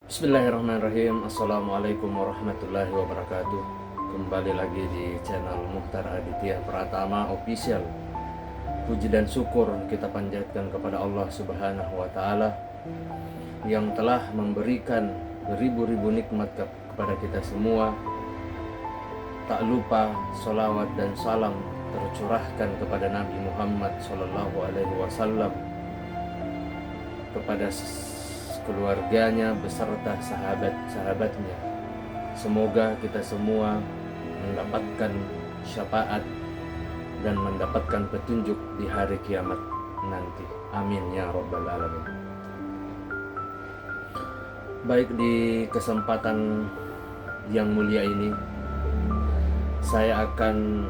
Bismillahirrahmanirrahim. Assalamualaikum warahmatullahi wabarakatuh. Kembali lagi di channel Mukhtar Aditya Pratama Official. Puji dan syukur kita panjatkan kepada Allah Subhanahu wa Ta'ala yang telah memberikan beribu-ribu nikmat kepada kita semua. Tak lupa sholawat dan salam tercurahkan kepada Nabi Muhammad SAW, kepada keluarganya beserta sahabat-sahabatnya. Semoga kita semua mendapatkan syafaat dan mendapatkan petunjuk di hari kiamat nanti. Amin ya rabbal alamin. Baik, di kesempatan yang mulia ini saya akan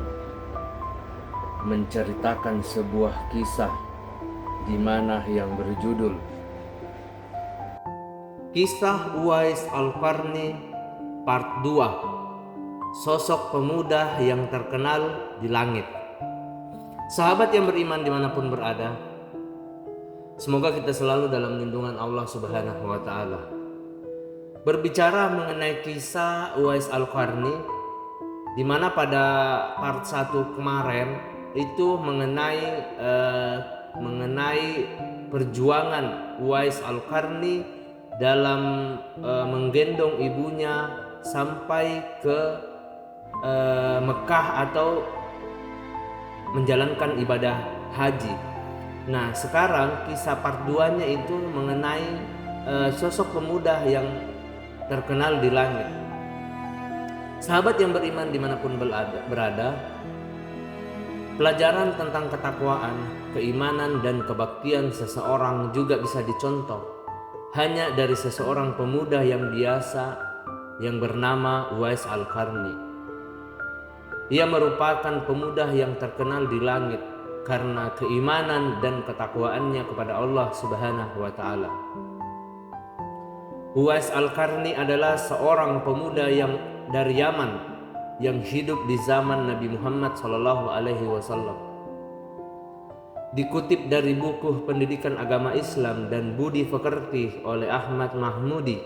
menceritakan sebuah kisah di mana yang berjudul Kisah Uwais Al-Qarni Part 2, Sosok Pemuda yang Terkenal di Langit. Sahabat yang beriman dimanapun berada, semoga kita selalu dalam lindungan Allah Subhanahu wa Ta'ala. Berbicara mengenai kisah Uwais Al-Qarni, di mana pada part 1 kemarin itu mengenai perjuangan Uwais Al-Qarni dalam menggendong ibunya sampai ke Mekah atau menjalankan ibadah haji. Nah, sekarang kisah part 2-nya itu mengenai sosok pemuda yang terkenal di langit. Sahabat yang beriman dimanapun berada, pelajaran tentang ketakwaan, keimanan, dan kebaktian seseorang juga bisa dicontoh hanya dari seseorang pemuda yang biasa yang bernama Uwais Al-Qarni. Ia merupakan pemuda yang terkenal di langit karena keimanan dan ketakwaannya kepada Allah Subhanahu wa Ta'ala. Uwais Al-Qarni adalah seorang pemuda yang dari Yaman yang hidup di zaman Nabi Muhammad SAW. Dikutip dari buku Pendidikan Agama Islam dan Budi Pekerti oleh Ahmad Mahmudi,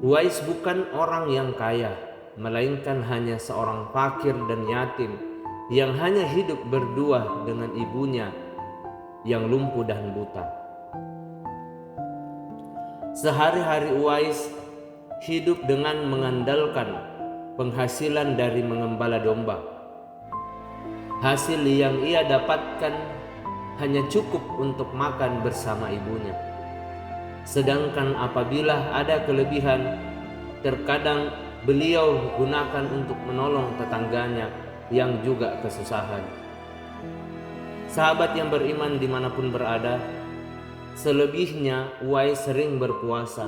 Uwais bukan orang yang kaya, melainkan hanya seorang fakir dan yatim yang hanya hidup berdua dengan ibunya yang lumpuh dan buta. Sehari-hari Uwais hidup dengan mengandalkan penghasilan dari mengembala domba. Hasil yang ia dapatkan hanya cukup untuk makan bersama ibunya. Sedangkan apabila ada kelebihan, terkadang beliau gunakan untuk menolong tetangganya yang juga kesusahan. Sahabat yang beriman dimanapun berada, selebihnya Uwais sering berpuasa.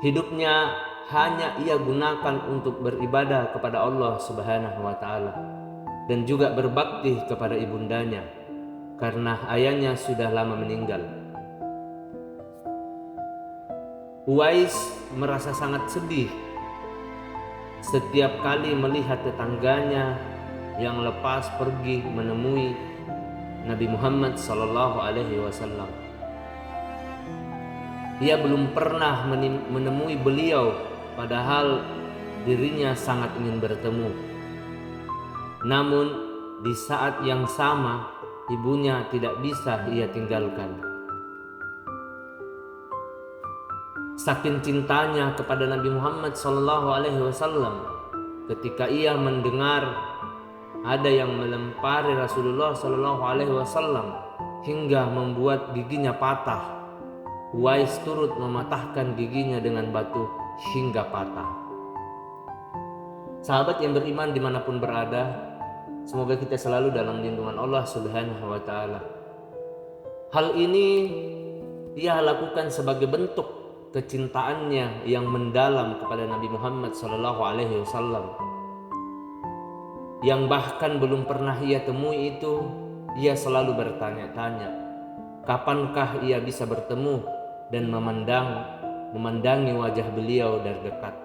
Hidupnya hanya ia gunakan untuk beribadah kepada Allah Subhanahu wa Ta'ala dan juga berbakti kepada ibundanya karena ayahnya sudah lama meninggal. Uwais merasa sangat sedih setiap kali melihat tetangganya yang lepas pergi menemui Nabi Muhammad SAW. Ia belum pernah menemui beliau, padahal dirinya sangat ingin bertemu. Namun di saat yang sama ibunya tidak bisa ia tinggalkan. Saking cintanya kepada Nabi Muhammad SAW, ketika ia mendengar ada yang melempari Rasulullah SAW hingga membuat giginya patah, Uwais turut mematahkan giginya dengan batu hingga patah. Sahabat yang beriman dimanapun berada, semoga kita selalu dalam lindungan Allah Subhanahu wa Ta'ala. Hal ini ia lakukan sebagai bentuk kecintaannya yang mendalam kepada Nabi Muhammad SAW, yang bahkan belum pernah ia temui itu. Ia selalu bertanya-tanya, kapankah ia bisa bertemu dan memandangi wajah beliau dari dekat.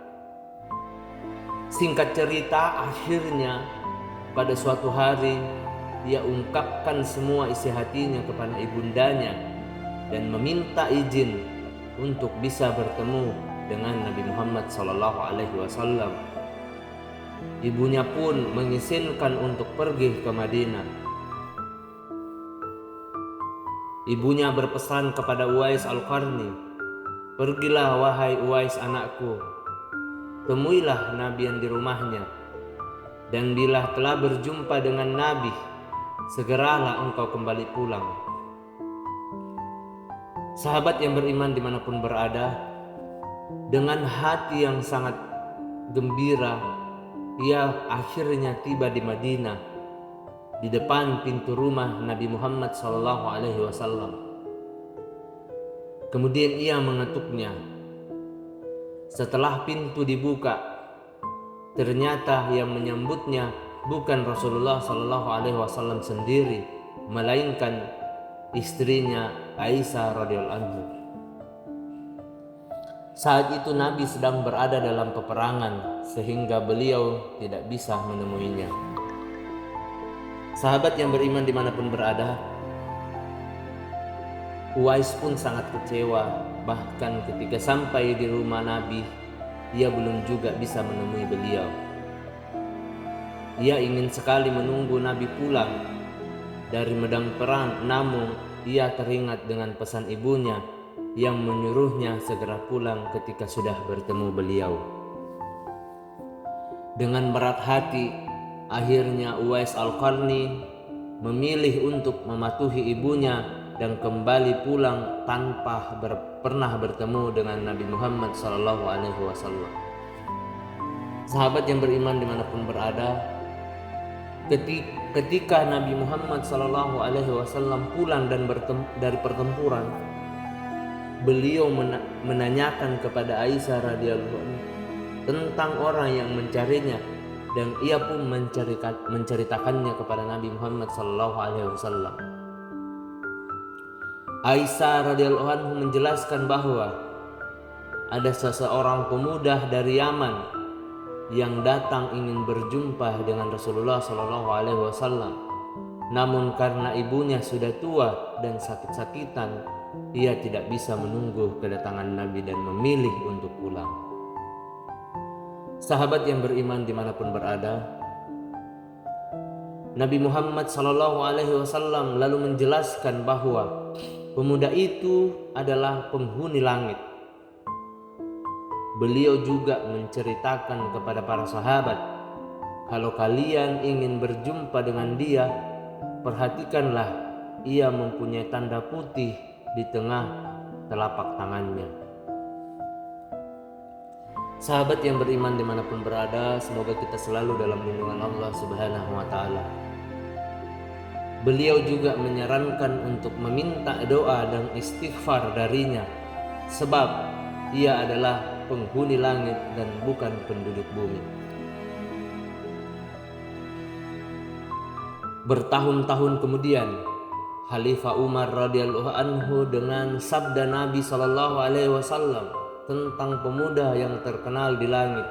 Singkat cerita, akhirnya pada suatu hari ia ungkapkan semua isi hatinya kepada ibundanya dan meminta izin untuk bisa bertemu dengan Nabi Muhammad SAW. Ibunya pun mengizinkan untuk pergi ke Madinah. Ibunya berpesan kepada Uwais Al-Qarni, "Pergilah wahai Uwais anakku, temuilah Nabi yang di rumahnya, dan bila telah berjumpa dengan Nabi, segeralah engkau kembali pulang." Sahabat yang beriman dimanapun berada, dengan hati yang sangat gembira, ia akhirnya tiba di Madinah, di depan pintu rumah Nabi Muhammad SAW. Kemudian ia mengetuknya. Setelah pintu dibuka, ternyata yang menyambutnya bukan Rasulullah SAW sendiri, melainkan istrinya Aisyah radhiyallahu anha. Saat itu Nabi sedang berada dalam peperangan, sehingga beliau tidak bisa menemuinya. Sahabat yang beriman dimanapun berada, Uwais pun sangat kecewa. Bahkan ketika sampai di rumah Nabi, ia belum juga bisa menemui beliau. Ia ingin sekali menunggu Nabi pulang dari medan perang, namun ia teringat dengan pesan ibunya yang menyuruhnya segera pulang ketika sudah bertemu beliau. Dengan berat hati, akhirnya Uwais Al-Qarni memilih untuk mematuhi ibunya dan kembali pulang tanpa pernah bertemu dengan Nabi Muhammad SAW. Sahabat yang beriman dimanapun berada, ketika Nabi Muhammad SAW pulang dari pertempuran, beliau menanyakan kepada Aisyah radhiyallahu anha tentang orang yang mencarinya, dan ia pun menceritakannya kepada Nabi Muhammad SAW. Aisyah radhiyallahu anha menjelaskan bahwa ada seseorang pemuda dari Yaman yang datang ingin berjumpa dengan Rasulullah SAW. Namun karena ibunya sudah tua dan sakit-sakitan, ia tidak bisa menunggu kedatangan Nabi dan memilih untuk pulang. Sahabat yang beriman dimanapun berada, Nabi Muhammad SAW lalu menjelaskan bahwa pemuda itu adalah penghuni langit. Beliau juga menceritakan kepada para sahabat, kalau kalian ingin berjumpa dengan dia, perhatikanlah ia mempunyai tanda putih di tengah telapak tangannya. Sahabat yang beriman dimanapun berada, semoga kita selalu dalam lindungan Allah Subhanahu wa Ta'ala. Beliau juga menyarankan untuk meminta doa dan istighfar darinya, sebab ia adalah penghuni langit dan bukan penduduk bumi. Bertahun-tahun kemudian, Khalifah Umar radhiyallahu anhu dengan sabda Nabi SAW tentang pemuda yang terkenal di langit.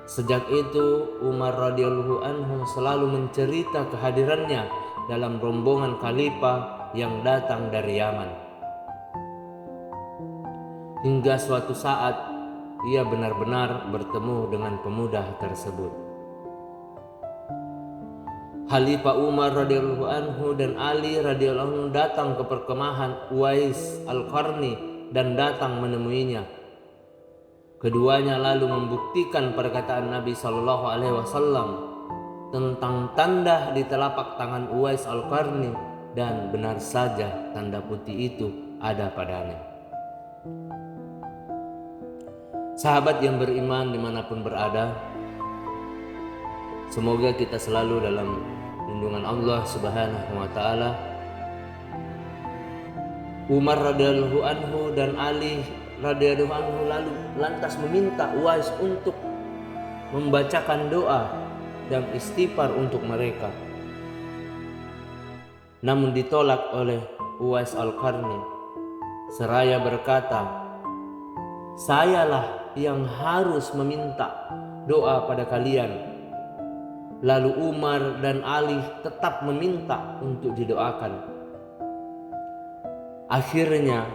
Sejak itu Umar radhiyallahu anhu selalu mencerita kehadirannya dalam rombongan khalifah yang datang dari Yaman. Hingga suatu saat ia benar-benar bertemu dengan pemuda tersebut. Khalifah Umar radhiyallahu anhu dan Ali radhiyallahu anhu datang ke perkemahan Uwais Al-Qarni dan datang menemuinya. Keduanya lalu membuktikan perkataan Nabi SAW tentang tanda di telapak tangan Uwais Al-Qarni, dan benar saja tanda putih itu ada padanya. Sahabat yang beriman dimanapun berada, semoga kita selalu dalam lindungan Allah Subhanahu wa Ta'ala. Umar radhiyallahu anhu dan Ali radhiyallahu anhu lalu lantas meminta Uwais untuk membacakan doa dan istighfar untuk mereka. Namun ditolak oleh Uwais Al-Qarni seraya berkata, "Sayalah yang harus meminta doa pada kalian." Lalu Umar dan Ali tetap meminta untuk didoakan. Akhirnya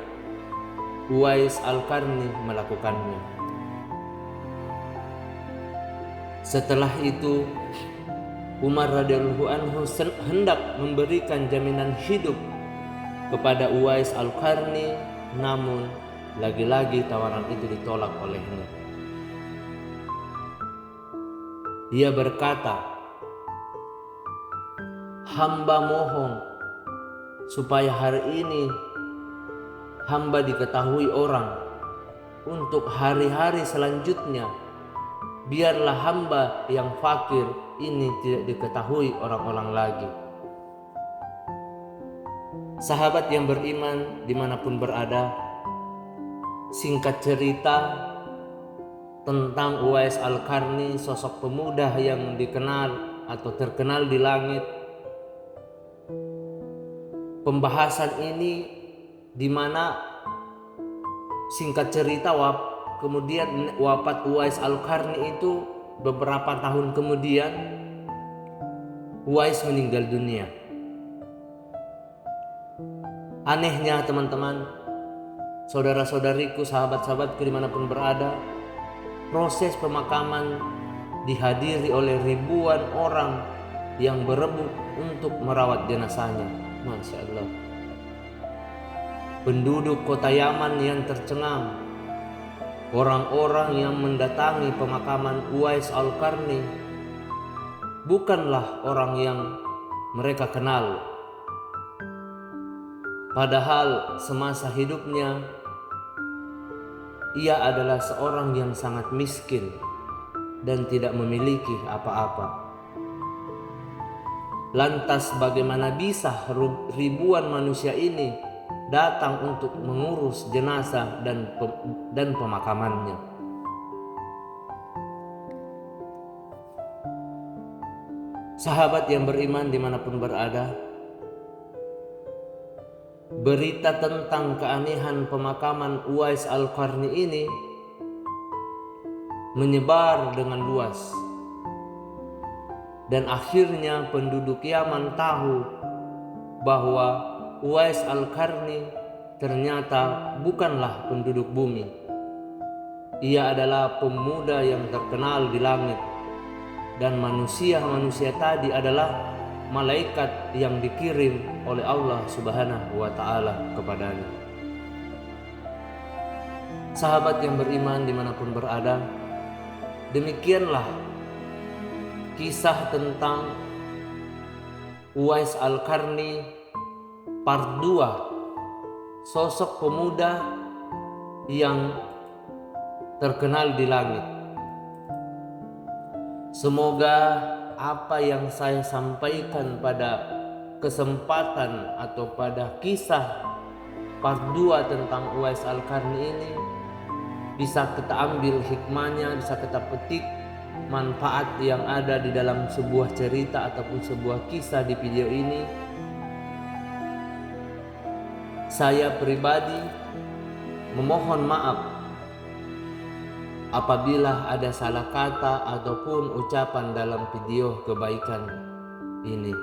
Uwais Al-Qarni melakukannya. Setelah itu Umar radhiyallahu anhu hendak memberikan jaminan hidup kepada Uwais Al-Qarni, namun lagi-lagi tawaran itu ditolak olehnya. Dia berkata, "Hamba mohon supaya hari ini hamba diketahui orang, untuk hari-hari selanjutnya biarlah hamba yang fakir ini tidak diketahui orang-orang lagi." Sahabat yang beriman dimanapun berada, singkat cerita tentang Uwais Al-Qarni, sosok pemuda yang dikenal atau terkenal di langit. Pembahasan ini di mana singkat cerita kemudian wafat Uwais Al-Qarni itu beberapa tahun kemudian Uwais meninggal dunia. Anehnya teman-teman, saudara-saudariku, sahabat-sahabatku dimanapun berada, proses pemakaman dihadiri oleh ribuan orang yang berebut untuk merawat jenazahnya. Masya Allah. Penduduk kota Yaman yang tercengang, orang-orang yang mendatangi pemakaman Uwais Al-Qarni bukanlah orang yang mereka kenal. Padahal semasa hidupnya ia adalah seorang yang sangat miskin dan tidak memiliki apa-apa. Lantas bagaimana bisa ribuan manusia ini datang untuk mengurus jenazah dan pemakamannya? Sahabat yang beriman dimanapun berada, berita tentang keanehan pemakaman Uwais Al-Qarni ini menyebar dengan luas, dan akhirnya penduduk Yaman tahu bahwa Uwais Al-Qarni ternyata bukanlah penduduk bumi. Ia adalah pemuda yang terkenal di langit, dan manusia-manusia tadi adalah malaikat yang dikirim oleh Allah Subhanahu wa Ta'ala kepadanya. Sahabat yang beriman dimanapun berada, demikianlah kisah tentang Uwais Al-Qarni part 2, sosok pemuda yang terkenal di langit. Semoga apa yang saya sampaikan pada kesempatan atau pada kisah part 2 tentang Uwais Al-Qarni ini bisa kita ambil hikmahnya, bisa kita petik manfaat yang ada di dalam sebuah cerita ataupun sebuah kisah di video ini. Saya pribadi memohon maaf apabila ada salah kata ataupun ucapan dalam video kebaikan ini.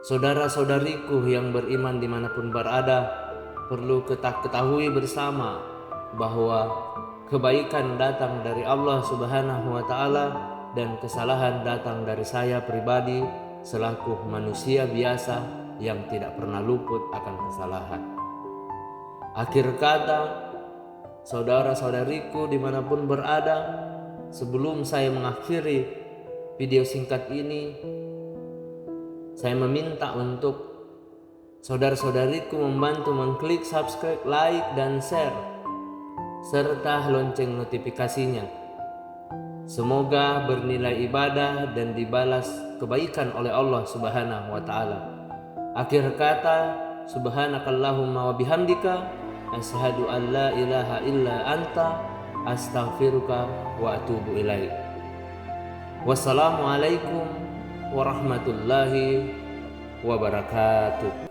Saudara-saudariku yang beriman dimanapun berada, perlu kita ketahui bersama bahwa kebaikan datang dari Allah Subhanahu wa Ta'ala dan kesalahan datang dari saya pribadi selaku manusia biasa yang tidak pernah luput akan kesalahan. Akhir kata, saudara-saudariku dimanapun berada, sebelum saya mengakhiri video singkat ini, saya meminta untuk saudara-saudariku membantu mengklik subscribe, like, dan share, serta lonceng notifikasinya. Semoga bernilai ibadah dan dibalas kebaikan oleh Allah Subhanahu wa Ta'ala. Akhir kata, subhanakallahumma wa bihamdika, asyhadu an la ilaha illa anta, astaghfiruka wa atubu ilaik. Wassalamualaikum warahmatullahi wabarakatuh.